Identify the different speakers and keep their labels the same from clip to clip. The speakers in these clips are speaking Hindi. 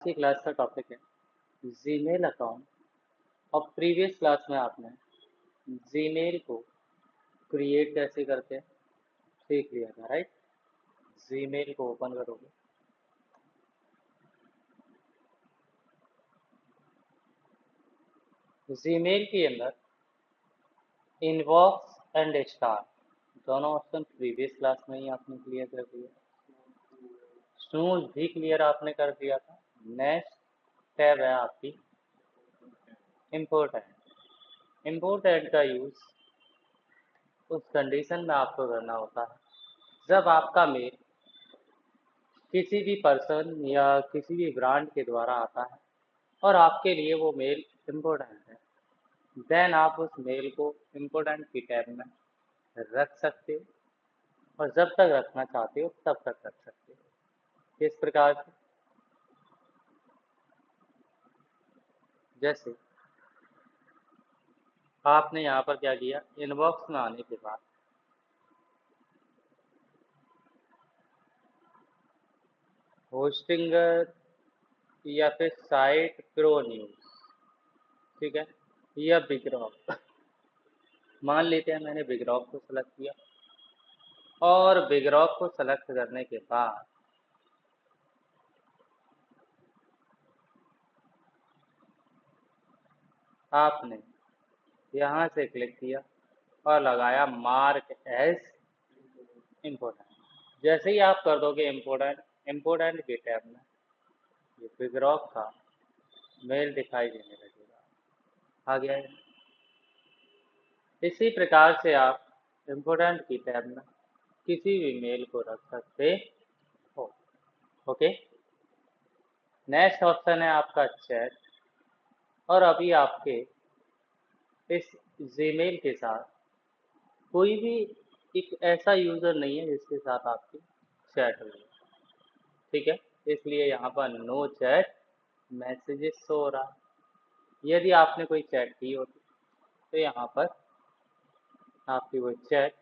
Speaker 1: की क्लास का टॉपिक है जीमेल अकाउंट। और प्रीवियस क्लास में आपने जीमेल को क्रिएट कैसे करते हैं सीख लिया था, राइट। जीमेल को ओपन करोगे, जीमेल के अंदर इनबॉक्स एंड स्टार दोनों ऑप्शन प्रीवियस क्लास में ही आपने क्लियर कर दिया। स्नूज भी क्लियर आपने कर दिया था। नेक्स्ट टैब है आपकी इम्पोर्टेंट। इम्पोर्टेंट का यूज उस कंडीशन में आपको करना होता है जब आपका मेल किसी भी पर्सन या किसी भी ब्रांड के द्वारा आता है और आपके लिए वो मेल इम्पोर्टेंट है। देन आप उस मेल को इम्पोर्टेंट की टैब में रख सकते हो और जब तक रखना चाहते हो तब तक रख सकते हो। इस प्रकार से जैसे आपने यहाँ पर क्या किया, इनबॉक्स में आने के बाद होस्टिंग या फिर साइट प्रो न्यूज, ठीक है, या बिगरॉक। मान लेते हैं मैंने बिगरॉक को सेलेक्ट किया और बिगरॉक को सेलेक्ट करने के बाद आपने यहाँ से क्लिक किया और लगाया मार्क एज इम्पोर्टेंट। जैसे ही आप कर दोगे इम्पोर्टेंट, इम्पोर्टेंट के टैब में ये बिगरॉक का मेल दिखाई देने लगेगा। आ गया है। इसी प्रकार से आप इम्पोर्टेंट की टैब में किसी भी मेल को रख सकते हो। ओके, नेक्स्ट ऑप्शन है आपका चैट। और अभी आपके इस जीमेल के साथ कोई भी एक ऐसा यूजर नहीं है जिसके साथ आपकी चैट हुई, ठीक है। इसलिए यहाँ पर नो चैट मैसेजेस शो हो रहा। यदि आपने कोई चैट की होती तो यहाँ पर आपकी वो चैट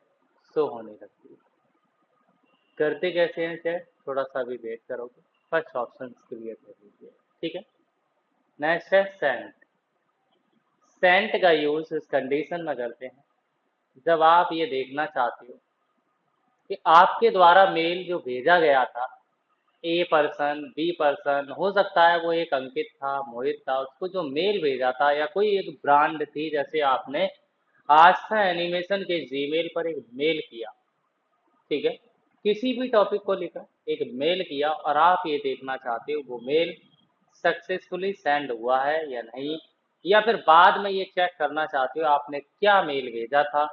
Speaker 1: शो होने लगती है। करते कैसे हैं चैट, थोड़ा सा भी वेट करोगे, फर्स्ट ऑप्शन क्लियर कर लीजिए, ठीक है। नेक्स्ट है सेंड। सेंड का यूज इस कंडीशन में करते हैं जब आप ये देखना चाहते हो कि आपके द्वारा मेल जो भेजा गया था, ए पर्सन बी पर्सन हो सकता है, वो एक अंकित था, मोहित था, उसको जो मेल भेजा था, या कोई एक ब्रांड थी, जैसे आपने आस्था एनिमेशन के जीमेल पर एक मेल किया, ठीक है, किसी भी टॉपिक को लेकर एक मेल किया और आप ये देखना चाहते हो वो मेल सक्सेसफुली सेंड हुआ है या नहीं, या फिर बाद में ये चेक करना चाहते हो आपने क्या मेल भेजा था।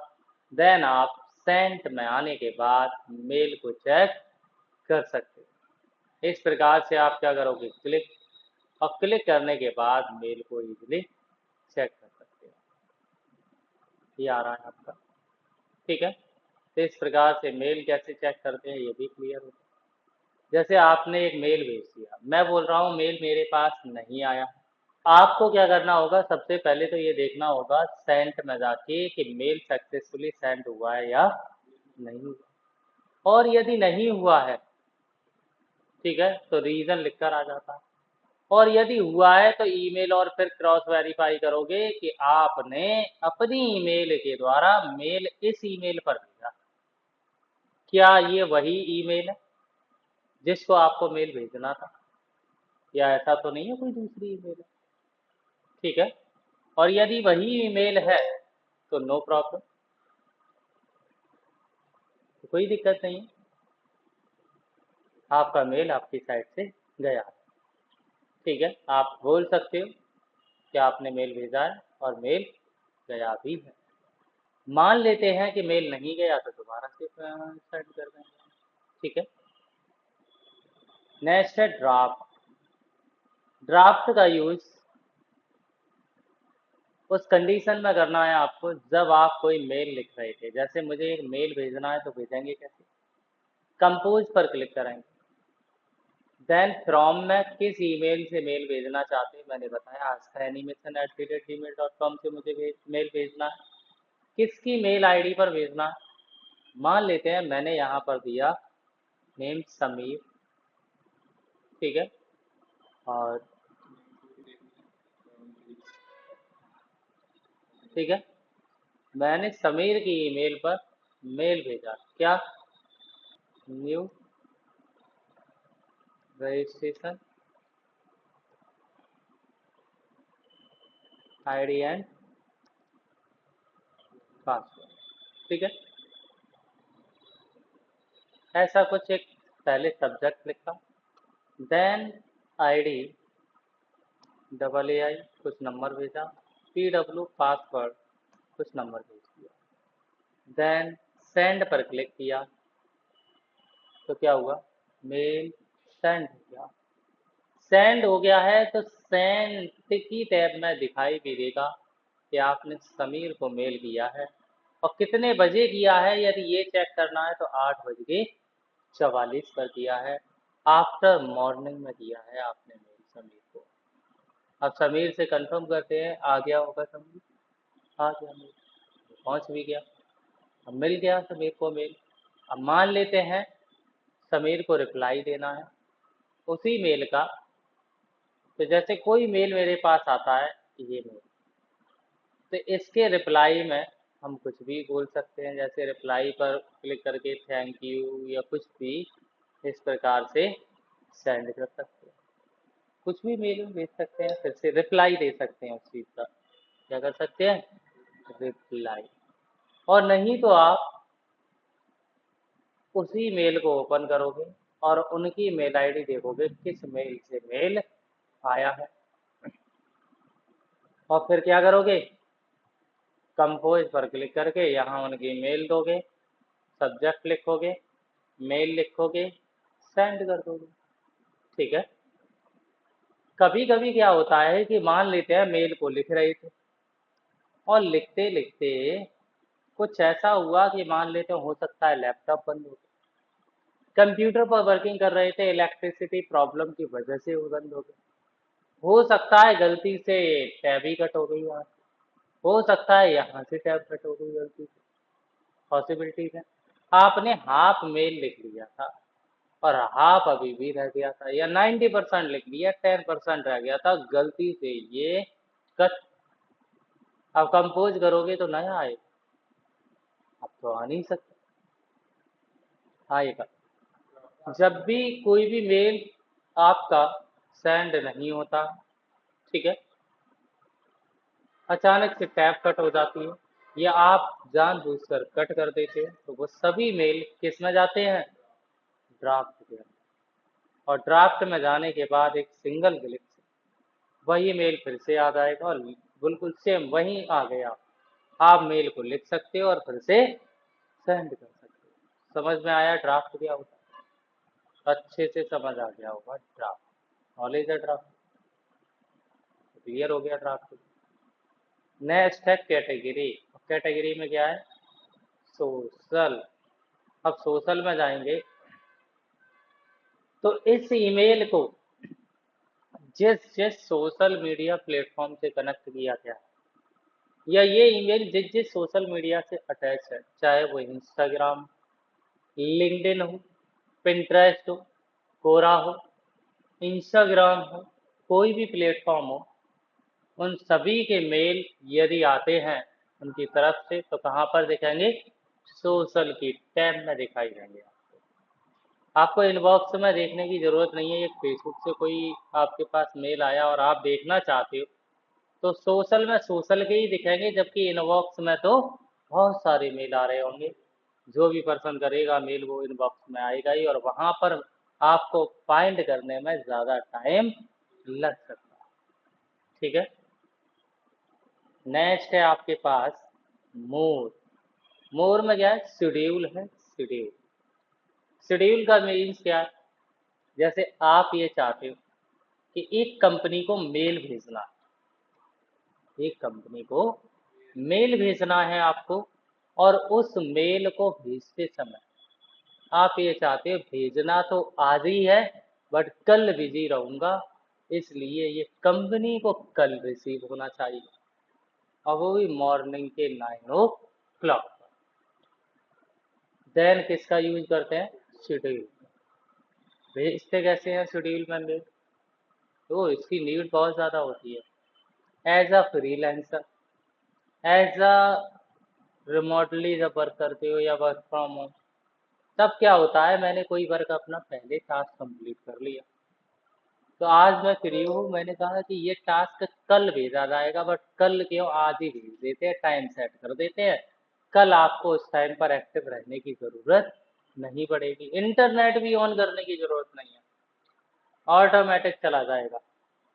Speaker 1: देन आप सेंट में आने के बाद मेल को चेक कर सकते हो। इस प्रकार से आप क्या करोगे, क्लिक, और क्लिक करने के बाद मेल को इजीली चेक कर सकते हो। ये आ रहा है आपका, ठीक है। तो इस प्रकार से मेल कैसे चेक करते हैं ये भी क्लियर हो। जैसे आपने एक मेल भेज दिया, मैं बोल रहा हूँ मेल मेरे पास नहीं आया, आपको क्या करना होगा, सबसे पहले तो ये देखना होगा सेंट में जाके कि मेल सक्सेसफुली सेंड हुआ है या नहीं हुआ। और यदि नहीं हुआ है, ठीक है, तो रीजन लिखकर आ जाता है। और यदि हुआ है तो ईमेल और फिर क्रॉस वेरीफाई करोगे कि आपने अपनी ईमेल के द्वारा मेल इस ईमेल पर भेजा, क्या ये वही ईमेल है जिसको आपको मेल भेजना था, या ऐसा तो नहीं है कोई दूसरी ईमेल है, ठीक है। और यदि वही ईमेल है तो नो प्रॉब्लम, तो कोई दिक्कत नहीं है, आपका मेल आपकी साइड से गया, ठीक है। आप बोल सकते हो कि आपने मेल भेजा है और मेल गया भी है। मान लेते हैं कि मेल नहीं गया तो दोबारा से सेंड कर देंगे, ठीक है। नेक्स्ट है ड्राफ्ट। ड्राफ्ट का यूज उस कंडीशन में करना है आपको जब आप कोई मेल लिख रहे थे। जैसे मुझे एक मेल भेजना है तो भेजेंगे कैसे, कंपोज पर क्लिक करेंगे। देन फ्रॉम में किस ईमेल से मेल भेजना चाहते हैं, मैंने बताया आस्था एनिमेशन @gmail.com से मुझे मेल भेजना है। किसकी मेल आईडी पर भेजना है, मान लेते हैं मैंने यहाँ पर दिया नेम समीर, ठीक है। और ठीक है, मैंने समीर की ईमेल पर मेल भेजा, क्या? New registration ID and password, ठीक है। ऐसा कुछ एक पहले सब्जेक्ट लिखा, देन आईडी डबल ए आई कुछ नंबर भेजा, पी डब्ल्यू पासवर्ड कुछ नंबर भेज दिया, देन सेंड पर क्लिक किया तो क्या हुआ, मेल सेंड हो गया। सेंड हो गया है तो सेंड की टैब में दिखाई भी देगा कि आपने समीर को मेल किया है, और कितने बजे किया है यदि ये चेक करना है तो 8:44 पर किया है, आफ्टर मॉर्निंग में किया है आपने मेल समीर को। अब समीर से कंफर्म करते हैं, आ गया होगा समीर, आ गया मेल, पहुंच भी गया, अब मिल गया समीर को मेल। अब मान लेते हैं समीर को रिप्लाई देना है उसी मेल का, तो जैसे कोई मेल मेरे पास आता है, ये मेल, तो इसके रिप्लाई में हम कुछ भी बोल सकते हैं, जैसे रिप्लाई पर क्लिक करके थैंक यू या कुछ भी इस प्रकार से सेंड कर सकते हैं, कुछ भी मेल में भेज सकते हैं, फिर से रिप्लाई दे सकते हैं उस चीज़ का, क्या कर सकते हैं, रिप्लाई। और नहीं तो आप उसी मेल को ओपन करोगे और उनकी मेल आईडी देखोगे किस मेल से मेल आया है, और फिर क्या करोगे, कंपोज पर क्लिक करके यहाँ उनकी मेल दोगे, सब्जेक्ट लिखोगे, मेल लिखोगे, सेंड कर दोगे, ठीक है। कभी कभी क्या होता है कि मान लेते हैं मेल को लिख रहे थे और लिखते लिखते कुछ ऐसा हुआ कि मान लेते हैं, हो सकता है लैपटॉप बंद हो गया, कंप्यूटर पर वर्किंग कर रहे थे, इलेक्ट्रिसिटी प्रॉब्लम की वजह से वो बंद हो गया, हो सकता है गलती से टैब ही कट हो गई, यहाँ हो सकता है यहाँ से टैब कट हो गई गलती से, पॉसिबिलिटीज है। आपने हाफ मेल लिख लिया था और हाफ अभी भी रह गया था, या 90% लिख लिया, 10% रह गया था, गलती से ये कट। अब कंपोज करोगे तो नया आएगा, अब तो आ नहीं सकता, आएगा। जब भी कोई भी मेल आपका सेंड नहीं होता, ठीक है, अचानक से टैब कट हो जाती है या आप जानबूझकर कट कर देते हैं, तो वो सभी मेल किस में जाते हैं, ड्राफ्ट के अंदर, और ड्राफ्ट में जाने के बाद एक सिंगल क्लिक से वही मेल फिर से आ जाएगा और बिल्कुल सेम वही आ गया, आप मेल को लिख सकते हो और फिर से सेंड कर सकते हो। समझ में आया ड्राफ्ट क्या होता है, अच्छे से समझ आ गया होगा ड्राफ्ट, नॉलेज है ड्राफ्ट, क्लियर हो गया ड्राफ्ट। नेक्स्ट है कैटेगरी, कैटेगरी में क्या है, सोशल। अब सोशल में जाएंगे तो इस ईमेल को जिस जिस सोशल मीडिया प्लेटफॉर्म से कनेक्ट किया गया है, या ये ईमेल जिस जिस सोशल मीडिया से अटैच है, चाहे वो इंस्टाग्राम, लिंक्डइन हो, पिंटरेस्ट हो, कोरा हो, इंस्टाग्राम हो, कोई भी प्लेटफॉर्म हो, उन सभी के मेल यदि आते हैं उनकी तरफ से तो कहाँ पर दिखेंगे, सोशल की टैब में दिखाई देंगे। आपको इनबॉक्स में देखने की जरूरत नहीं है, एक फेसबुक से कोई आपके पास मेल आया और आप देखना चाहते हो तो सोशल में सोशल के ही दिखेंगे, जबकि इनबॉक्स में तो बहुत सारे मेल आ रहे होंगे, जो भी पर्सन करेगा मेल वो इनबॉक्स में आएगा ही, और वहां पर आपको फाइंड करने में ज़्यादा टाइम लग सकता है, ठीक है। नेक्स्ट है आपके पास मोर। मोर में क्या है, शेड्यूल है, शेड्यूल। शेड्यूल का मीन्स क्या है, जैसे आप ये चाहते हो कि एक कंपनी को मेल भेजना है, एक कंपनी को मेल भेजना है आपको, और उस मेल को भेजते समय आप ये चाहते हो भेजना तो आज ही है बट कल बिजी रहूंगा, इसलिए ये कंपनी को कल रिसीव होना चाहिए, और वो भी मॉर्निंग के 9 o'clock। देन किसका यूज करते हैं, शेड्यूल। भेजते कैसे हैं शेड्यूल में मेल, तो इसकी नीड बहुत ज़्यादा होती है as a freelancer, as a remotely जब वर्क करते हो या वर्क फ्रॉम होम। तब क्या होता है, मैंने कोई वर्क अपना पहले टास्क कंप्लीट कर लिया, तो आज मैं फ्री हूँ, मैंने कहा कि ये टास्क कल भेजा जाएगा, बट कल क्यों, आज ही भेज देते हैं, टाइम सेट कर देते हैं। कल आपको उस टाइम पर एक्टिव रहने की ज़रूरत नहीं पड़ेगी, इंटरनेट भी ऑन करने की ज़रूरत नहीं है, ऑटोमेटिक चला जाएगा।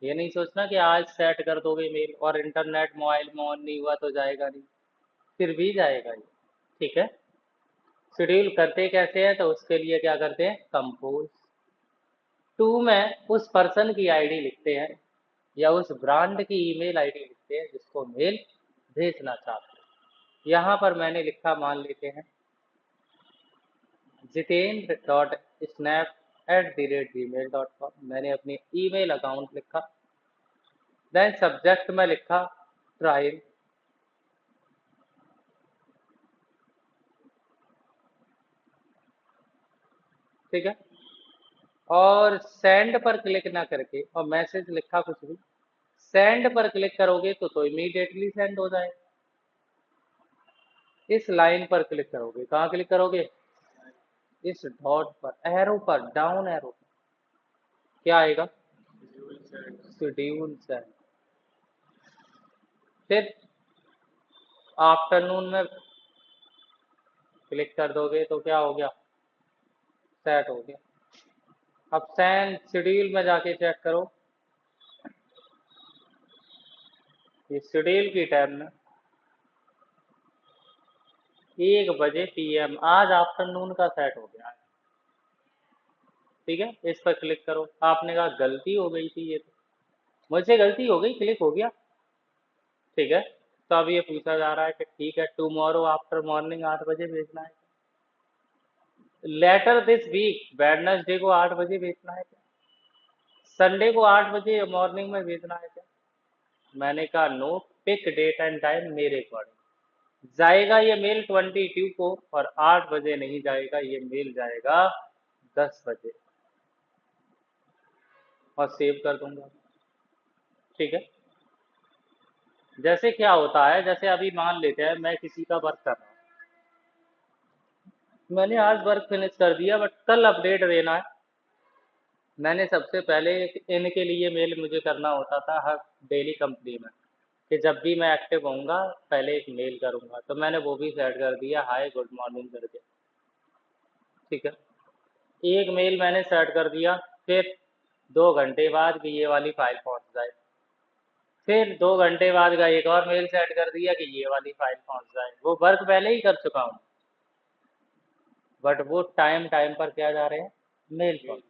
Speaker 1: ये नहीं सोचना कि आज सेट कर दोगे मेल और इंटरनेट मोबाइल में ऑन नहीं हुआ तो जाएगा नहीं, फिर भी जाएगा ये। ठीक है, शेड्यूल करते कैसे हैं, तो उसके लिए क्या करते हैं, कंपोज टू में उस पर्सन की आईडी लिखते हैं या उस ब्रांड की ईमेल आईडी लिखते हैं जिसको मेल भेजना चाहते हैं। यहाँ पर मैंने लिखा, मान लेते हैं jitendra.snap@gmail.com, मैंने अपनी ईमेल अकाउंट लिखा। देन सब्जेक्ट में लिखा ट्रायल, ठीक है, और सेंड पर क्लिक ना करके, और मैसेज लिखा कुछ भी, सेंड पर क्लिक करोगे तो इमीडिएटली सेंड हो जाए। इस लाइन पर क्लिक करोगे, कहाँ क्लिक करोगे, इस डॉट पर, एरो पर, डाउन एरो, क्या आएगा, शेड्यूल सेंड। फिर आफ्टरनून में क्लिक कर दोगे तो क्या हो गया, सेट हो गया। अब सेंड शेड्यूल में जाके चेक करो, ये शेड्यूल की टैब में 1 बजे PM आज आफ्टरनून का सेट हो गया है। ठीक है, इस पर क्लिक करो। आपने कहा गलती हो गई थी, ये तो मुझसे गलती हो गई, क्लिक हो गया। ठीक है, तो अब ये पूछा जा रहा है कि ठीक है, टुमारो आफ्टर मॉर्निंग 8 बजे भेजना है, लेटर दिस वीक वेडनेसडे को 8 बजे भेजना है क्या, संडे को 8 बजे मॉर्निंग में भेजना है क्या। मैंने कहा no, pick date and time मेरे अकॉर्डिंग। जाएगा ये मेल 22 को, और 8 बजे नहीं जाएगा, ये मेल जाएगा 10 बजे, और सेव कर दूंगा। ठीक है, जैसे क्या होता है, जैसे अभी मान लेते हैं मैं किसी का वर्क कर रहा हूँ, मैंने आज वर्क फिनिश कर दिया, बट कल अपडेट देना है। मैंने सबसे पहले इनके लिए मेल मुझे करना होता था हर डेली कंपनी में, कि जब भी मैं एक्टिव होऊंगा पहले एक मेल करूंगा, तो मैंने वो भी सेट कर दिया, हाय गुड मॉर्निंग करके। ठीक है, एक मेल मैंने सेट कर दिया, फिर 2 घंटे बाद कि ये वाली फाइल पहुंच जाए, फिर 2 घंटे बाद का एक और मेल सेट कर दिया कि ये वाली फाइल पहुंच जाए। वो वर्क पहले ही कर चुका हूँ, बट वो टाइम टाइम पर क्या जा रहे हैं, मेल पहुंच।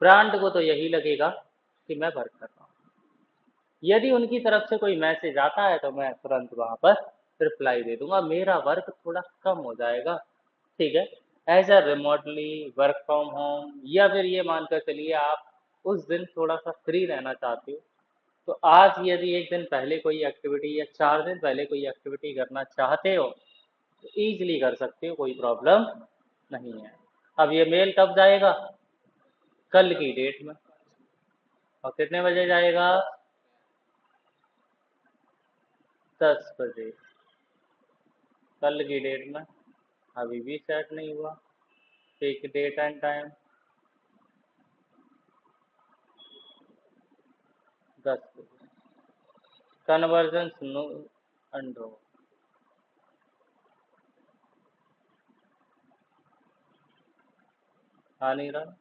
Speaker 1: ब्रांड को तो यही लगेगा कि मैं वर्क कर रहा हूँ, यदि उनकी तरफ से कोई मैसेज आता है तो मैं तुरंत वहां पर रिप्लाई दे दूंगा, मेरा वर्क थोड़ा कम हो जाएगा। ठीक है, as a remotely work from home, या फिर ये मानकर चलिए आप उस दिन थोड़ा सा फ्री रहना चाहते हो, तो आज यदि एक दिन पहले कोई एक्टिविटी या 4 दिन पहले कोई एक्टिविटी करना चाहते हो तो ईजिली कर सकते हो, कोई प्रॉब्लम नहीं है। अब ये मेल कब जाएगा, कल की डेट में, और कितने बजे जाएगा, 10 बजे, कल की डेट में। अभी भी सेट नहीं हुआ, एक डेट एंड टाइम 10 बजे, कन्वर्जन नो अंडो, आ नहीं रहा।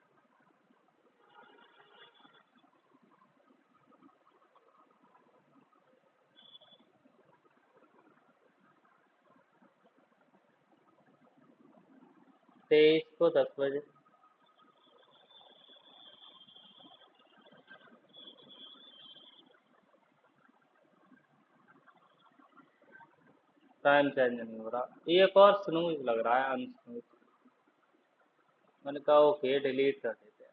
Speaker 1: तेईस को 10 बजे, टाइम चेंज नहीं हो रहा, एक और स्नूज लग रहा है, अनस्नूज। मैंने कहा ओके, डिलीट कर देते हैं,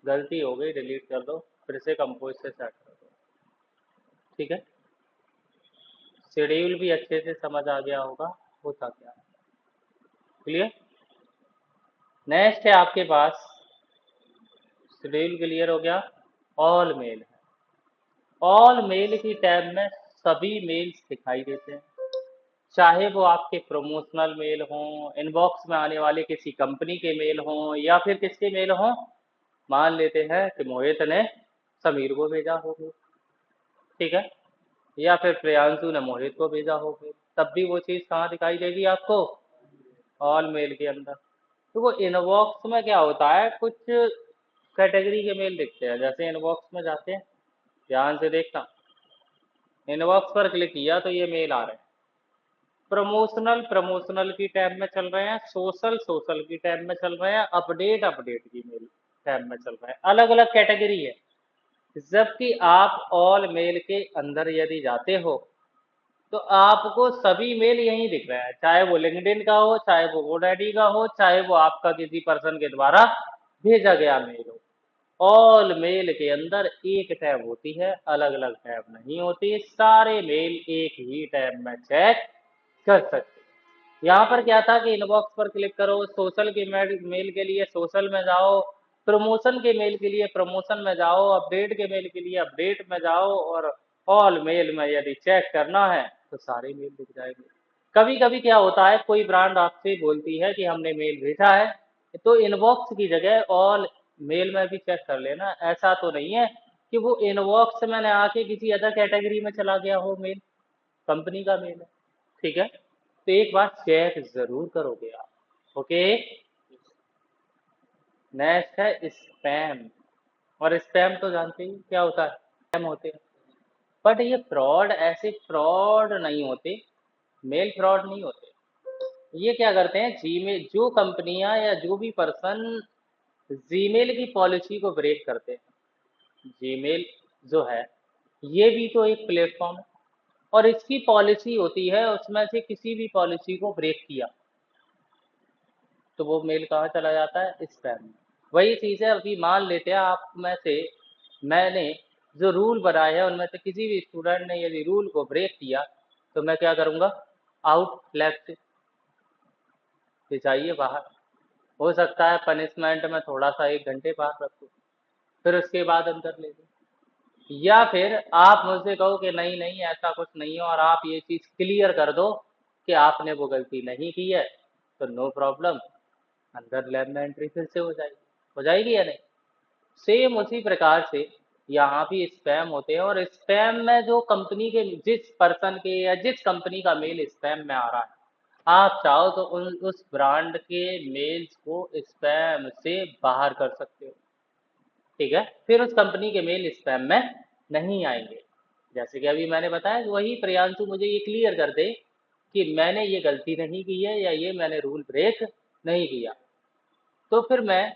Speaker 1: गलती हो गई, डिलीट कर दो, फिर से कंपोज से सेट कर दो। ठीक है, शेड्यूल भी अच्छे से समझ आ गया होगा होता क्या है। क्लियर, नेक्स्ट है आपके पास, शेड्यूल क्लियर हो गया। ऑल मेल है। ऑल मेल की टैब में सभी मेल्स दिखाई देते हैं, चाहे वो आपके प्रमोशनल मेल हों, इनबॉक्स में आने वाले किसी कंपनी के मेल हों, या फिर किसके मेल हों। मान लेते हैं कि मोहित ने समीर को भेजा होगा, ठीक है, या फिर प्रियांशु ने मोहित को भेजा होगा, तब भी वो चीज़ कहाँ दिखाई देगी आपको? ऑल मेल के अंदर। तो वो इनबॉक्स में क्या होता है, कुछ कैटेगरी के मेल दिखते हैं। जैसे इनबॉक्स में जाते हैं, ध्यान से देखना, इनबॉक्स पर क्लिक किया तो ये मेल आ रहे हैं। प्रमोशनल प्रमोशनल की टैब में चल रहे हैं, सोशल सोशल की टैब में चल रहे हैं, अपडेट अपडेट की मेल टैब में चल रहे हैं। अलग अलग कैटेगरी है। जबकि आप ऑल मेल के अंदर यदि जाते हो तो आपको सभी मेल यहीं दिख रहे हैं, चाहे वो लिंक्डइन का हो, चाहे वो GoDaddy का हो, चाहे वो आपका किसी पर्सन के द्वारा भेजा गया मेल हो। ऑल मेल के अंदर एक टैब होती है, अलग अलग टैब नहीं होती। सारे मेल एक ही टैब में चेक कर सकते हैं। यहाँ पर क्या था कि इनबॉक्स पर क्लिक करो, सोशल के मेल के लिए सोशल में जाओ, प्रमोशन के मेल के लिए प्रमोशन में जाओ, अपडेट के मेल के लिए अपडेट में जाओ, और ऑल मेल में यदि चेक करना है तो सारे मेल दिख जाएंगे। कभी कभी क्या होता है, कोई ब्रांड आपसे बोलती है कि हमने मेल भेजा है, तो इनबॉक्स की जगह ऑल मेल में भी चेक कर लेना। ऐसा तो नहीं है कि वो इनबॉक्स में न आके किसी अदर कैटेगरी में चला गया हो मेल, कंपनी का मेल है, ठीक है। तो एक बार चेक जरूर करोगे आप, ओके। नेक्स्ट है स्पैम। और स्पैम तो जानते ही क्या होता है, स्पैम होते हैं। बट ये फ्रॉड, ऐसे फ्रॉड नहीं होते, मेल फ्रॉड नहीं होते। ये क्या करते हैं, जीमेल, जो कंपनियां या जो भी पर्सन जीमेल की पॉलिसी को ब्रेक करते हैं। जीमेल जो है, ये भी तो एक प्लेटफॉर्म है, और इसकी पॉलिसी होती है, उसमें से किसी भी पॉलिसी को ब्रेक किया तो वो मेल कहाँ चला जाता है, स्पैम में। वही चीज़ है, अभी मान लेते हैं आप में से मैंने जो रूल बनाए हैं उनमें से किसी भी स्टूडेंट ने यदि रूल को ब्रेक किया तो मैं क्या करूँगा, आउट, लेफ्ट, चाहिए बाहर। हो सकता है पनिशमेंट में थोड़ा सा 1 घंटे बाहर रखूँ, फिर उसके बाद अंदर ले लूँ। या फिर आप मुझसे कहो कि नहीं नहीं ऐसा कुछ नहीं है, और आप ये चीज़ क्लियर कर दो कि आपने वो गलती नहीं की है, तो नो प्रॉब्लम, अंदर लैब में एंट्री फिर से हो जाएगी या नहीं। सेम उसी प्रकार से यहाँ भी स्पैम होते हैं, और स्पैम में जो कंपनी के, जिस पर्सन के या जिस कंपनी का मेल स्पैम में आ रहा है, आप चाहो तो उस ब्रांड के मेल्स को स्पैम से बाहर कर सकते हो, ठीक है। फिर उस कंपनी के मेल स्पैम में नहीं आएंगे। जैसे कि अभी मैंने बताया कि वही प्रियांशु मुझे ये क्लियर कर दे कि मैंने ये गलती नहीं की है, या ये मैंने रूल ब्रेक नहीं किया, तो फिर मैं,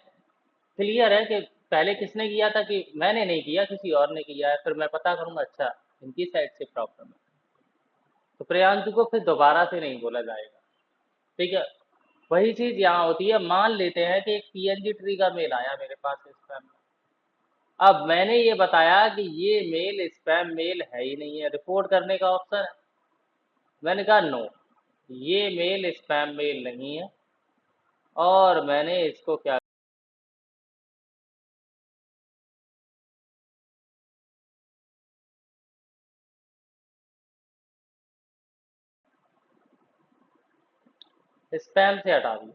Speaker 1: क्लियर है कि पहले किसने किया था, कि मैंने नहीं किया, किसी और ने किया है, फिर मैं पता करूंगा अच्छा इनकी साइड से प्रॉब्लम है, तो प्रियांशु को फिर दोबारा से नहीं बोला जाएगा, ठीक है। वही चीज यहाँ होती है। मान लेते हैं कि एक PNG ट्री का मेल आया मेरे पास स्पैम में। अब मैंने ये बताया कि ये मेल स्पैम मेल है ही नहीं है, रिपोर्ट करने का ऑप्शन है। मैंने कहा नो, ये मेल स्पैम मेल नहीं है, और मैंने इसको क्या, स्पैम से हटा दिया।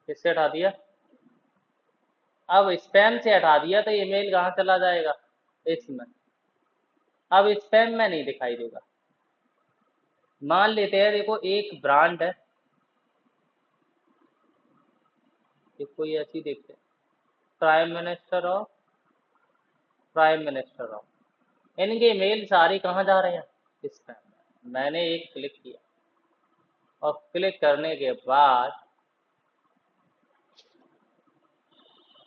Speaker 1: किससे हटा दिया, अब स्पैम से हटा दिया तो ये मेल कहाँ चला जाएगा, इसमें। अब स्पैम में नहीं दिखाई देगा। मान लेते हैं, देखो एक ब्रांड है, एक कोई ऐसी देखते हैं, प्राइम मिनिस्टर ऑफ, इनके मेल सारे कहाँ जा रहे हैं, स्पैम में। मैंने एक क्लिक किया, और क्लिक करने के बाद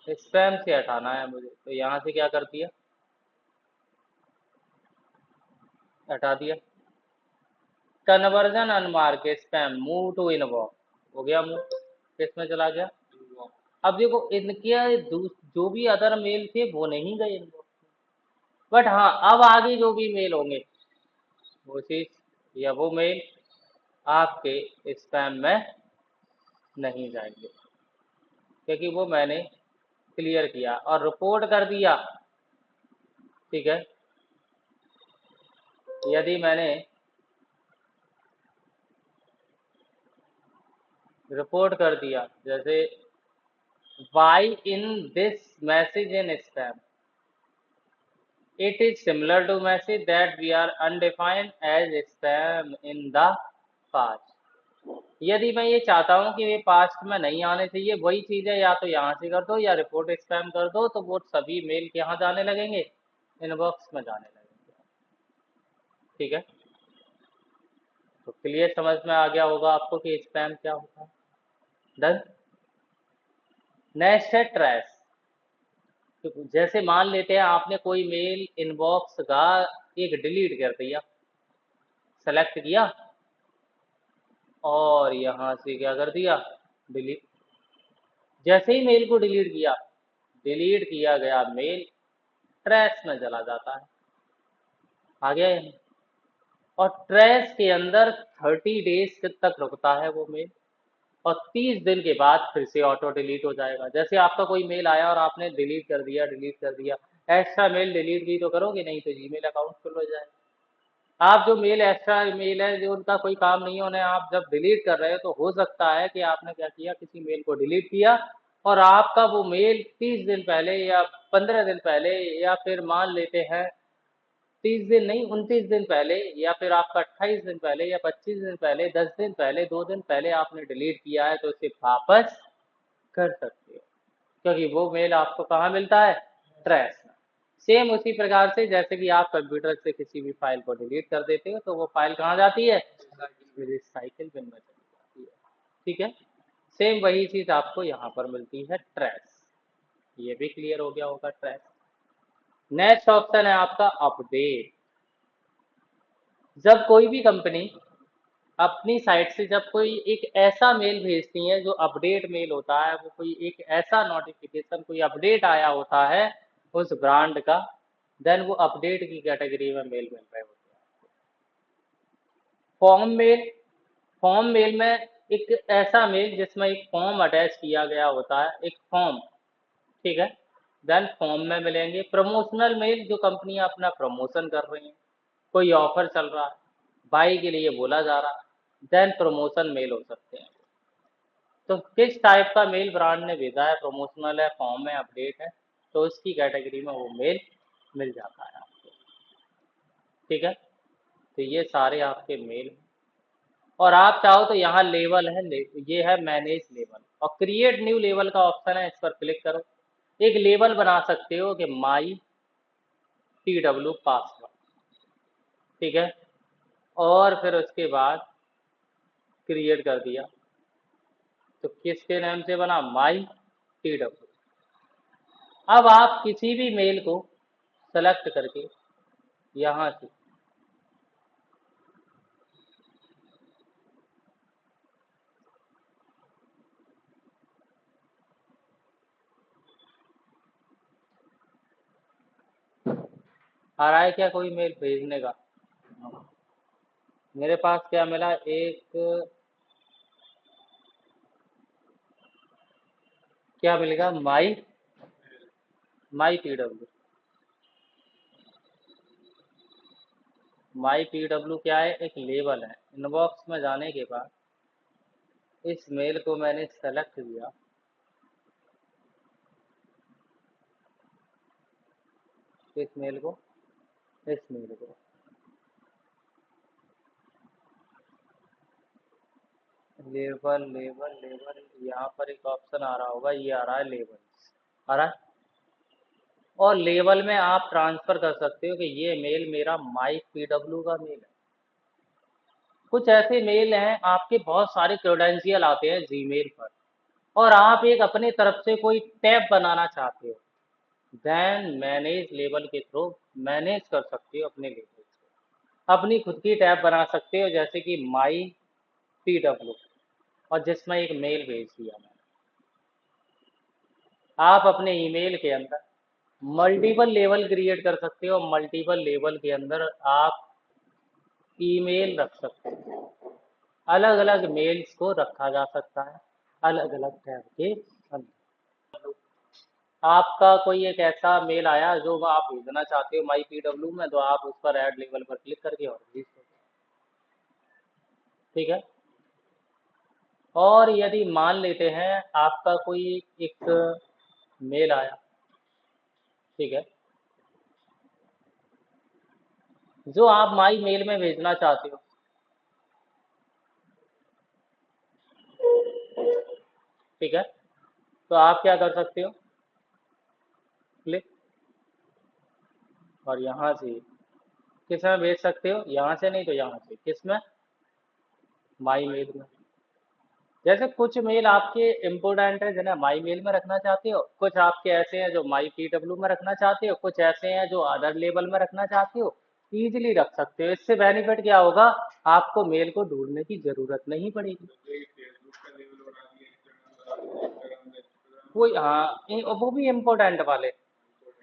Speaker 1: स्पैम से हटाना है मुझे, तो यहाँ से क्या कर दिया, हटा दिया। Conversion unmark spam, move to inbox, हो गया मूव, किसमें चला गया। अब देखो इनके जो भी अदर मेल थे वो नहीं गए इनबॉक्स, बट हाँ अब आगे जो भी मेल होंगे वो चीज या वो मेल आपके स्पैम में नहीं जाएंगे, क्योंकि वो मैंने क्लियर किया और रिपोर्ट कर दिया, ठीक है। यदि मैंने रिपोर्ट कर दिया जैसे why in this message in spam, it is similar to message that we are undefined as spam in the past। यदि मैं ये चाहता हूँ कि ये पास्ट में नहीं आने चाहिए, वही चीज है, या तो यहाँ से कर दो या रिपोर्ट स्पैम कर दो, तो वो सभी मेल यहाँ जाने लगेंगे, इनबॉक्स में जाने लगेंगे, ठीक है। तो क्लियर समझ में आ गया होगा आपको कि स्पैम क्या होता है। डन। नेक्स्ट है ट्रैश। तो जैसे मान लेते हैं आपने कोई मेल इनबॉक्स का एक डिलीट कर दिया, सेलेक्ट किया और यहाँ से क्या कर दिया, डिलीट। जैसे ही मेल को डिलीट किया, डिलीट किया गया मेल ट्रैश में चला जाता है, आ गया ये। और ट्रैश के अंदर 30 डेज तक रुकता है वो मेल, और 30 दिन के बाद फिर से ऑटो डिलीट हो जाएगा। जैसे आपका कोई मेल आया और आपने डिलीट कर दिया, डिलीट कर दिया, एक्स्ट्रा मेल डिलीट भी तो करोगे, नहीं तो जीमेल अकाउंट फुल हो जाएगा। आप जो मेल एक्स्ट्रा मेल है जो उनका कोई काम नहीं होने, आप जब डिलीट कर रहे हो तो हो सकता है कि आपने क्या किया, किसी मेल को डिलीट किया और आपका वो मेल 30 दिन पहले या 15 दिन पहले, या फिर मान लेते हैं 30 दिन नहीं 29 दिन पहले, या फिर आपका 28 दिन पहले या 25 दिन पहले, 10 दिन पहले, 2 दिन पहले आपने डिलीट किया है, तो इसे वापस कर सकते हो, क्योंकि वो मेल आपको कहाँ मिलता है, ट्रैश में। सेम उसी प्रकार से जैसे कि आप कंप्यूटर से किसी भी फाइल को डिलीट कर देते हो, तो वो फाइल कहाँ जाती है, रिसाइकिल बिन में चली जाती है, ठीक है। सेम वही चीज आपको यहाँ पर मिलती है, ट्रैश। ये भी क्लियर हो गया होगा, ट्रैश। नेक्स्ट ऑप्शन है आपका अपडेट। जब कोई भी कंपनी अपनी साइट से जब कोई एक ऐसा मेल भेजती है जो अपडेट मेल होता है, वो कोई एक ऐसा नोटिफिकेशन, कोई अपडेट आया होता है उस ब्रांड का, देन वो अपडेट की कैटेगरी में मेल मिल रहे होते हैं। फॉर्म मेल, फॉर्म मेल में एक ऐसा मेल जिसमें एक फॉर्म अटैच किया गया होता है, एक फॉर्म, ठीक है, देन फॉर्म में मिलेंगे। प्रमोशनल मेल, जो कंपनियां अपना प्रमोशन कर रही हैं, कोई ऑफर चल रहा है, बाई के लिए बोला जा रहा है, देन प्रमोशन मेल हो सकते हैं। तो किस टाइप का मेल ब्रांड ने भेजा है, प्रमोशनल है, फॉर्म है, अपडेट है, तो उसकी कैटेगरी में वो मेल मिल जाता है आपको, ठीक है। तो ये सारे आपके मेल, और आप चाहो तो यहाँ लेवल है, ये है मैनेज लेवल, और क्रिएट न्यू लेवल का ऑप्शन है, इस पर क्लिक करो। एक लेवल बना सकते हो कि माई TW पासवर्ड, ठीक है, और फिर उसके बाद क्रिएट कर दिया, तो किसके नाम से बना, माई TW। अब आप किसी भी मेल को सेलेक्ट करके यहाँ से आ रहा है क्या कोई मेल भेजने का, मेरे पास क्या मिला, एक क्या मिलेगा, माई TW। माई TW क्या है, एक लेबल है। इनबॉक्स में जाने के बाद इस मेल को मैंने सेलेक्ट किया, इस मेल को, इस मेल को, लेबल लेबल लेबल, यहाँ पर एक ऑप्शन आ रहा होगा, ये आ रहा है लेबल्स, आ रहा है। और लेबल में आप ट्रांसफर कर सकते हो कि ये मेल मेरा माई TW का मेल है। कुछ ऐसे मेल हैं आपके बहुत सारे क्रेडेंशियल आते हैं जीमेल पर, और आप एक अपने तरफ से कोई टैब बनाना चाहते हो, देन मैनेज लेबल के थ्रू मैनेज कर सकते हो अपने लेबल से, अपनी खुद की टैब बना सकते हो, जैसे कि माई TW, और जिसमें एक मेल भेज दिया मैंने, आप अपने ईमेल के अंदर मल्टीपल लेवल क्रिएट कर सकते हो, मल्टीपल लेवल के अंदर आप ईमेल रख सकते हो, अलग अलग मेल्स को रखा जा सकता है अलग अलग टैब के अंदर। आपका कोई एक ऐसा मेल आया जो आप भेजना चाहते हो माई पीडब्ल्यू में, तो आप उस पर ऐड लेबल पर क्लिक करके और भेज दो। ठीक है। और यदि मान लेते हैं आपका कोई एक मेल आया, ठीक है, जो आप माई मेल में भेजना चाहते हो, ठीक है, तो आप क्या कर सकते हो, क्लिक, और यहाँ से किस में भेज सकते हो, यहाँ से नहीं तो यहाँ से, किस में, माई मेल में। जैसे कुछ मेल आपके इम्पोर्टेंट है जिन्हें माई मेल में रखना चाहते हो, कुछ आपके ऐसे हैं जो माई पीडब्ल्यू में रखना चाहते हो, कुछ ऐसे हैं जो अदर लेबल में रखना चाहते हो। इजीली रख सकते हो। इससे बेनिफिट क्या होगा, आपको मेल को ढूंढने की जरूरत नहीं पड़ेगी। कोई, हाँ, वो भी इम्पोर्टेंट वाले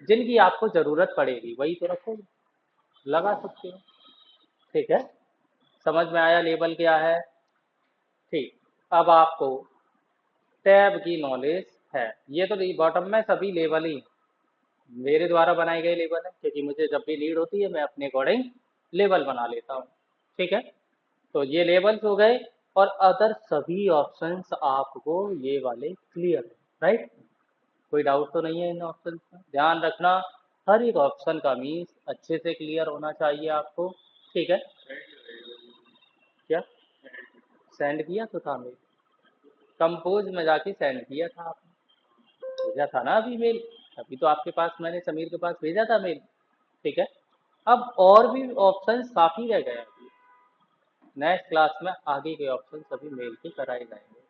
Speaker 1: जिनकी आपको जरूरत पड़ेगी वही तो रखोगे, लगा सकते हो। ठीक है, समझ में आया लेबल क्या है। ठीक, अब आपको टैब की नॉलेज है। ये तो बॉटम में सभी लेबल ही मेरे द्वारा बनाए गए लेबल है, क्योंकि मुझे जब भी नीड होती है मैं अपने अकॉर्डिंग लेबल बना लेता हूँ। ठीक है, तो ये लेबल्स हो गए, और अदर सभी ऑप्शंस आपको ये वाले क्लियर है, राइट। कोई डाउट तो नहीं है इन ऑप्शंस में, ध्यान रखना हर एक ऑप्शन का मीन्स अच्छे से क्लियर होना चाहिए आपको। ठीक है, क्या सेंड किया तो था मेल, कंपोज में जाके सेंड किया था आपने, भेजा था ना अभी मेल, अभी तो आपके पास मैंने समीर के पास भेजा था मेल। ठीक है, अब और भी ऑप्शंस काफ़ी रह गए हैं। नेक्स्ट क्लास में आगे के ऑप्शन सभी मेल के कराए जाएंगे।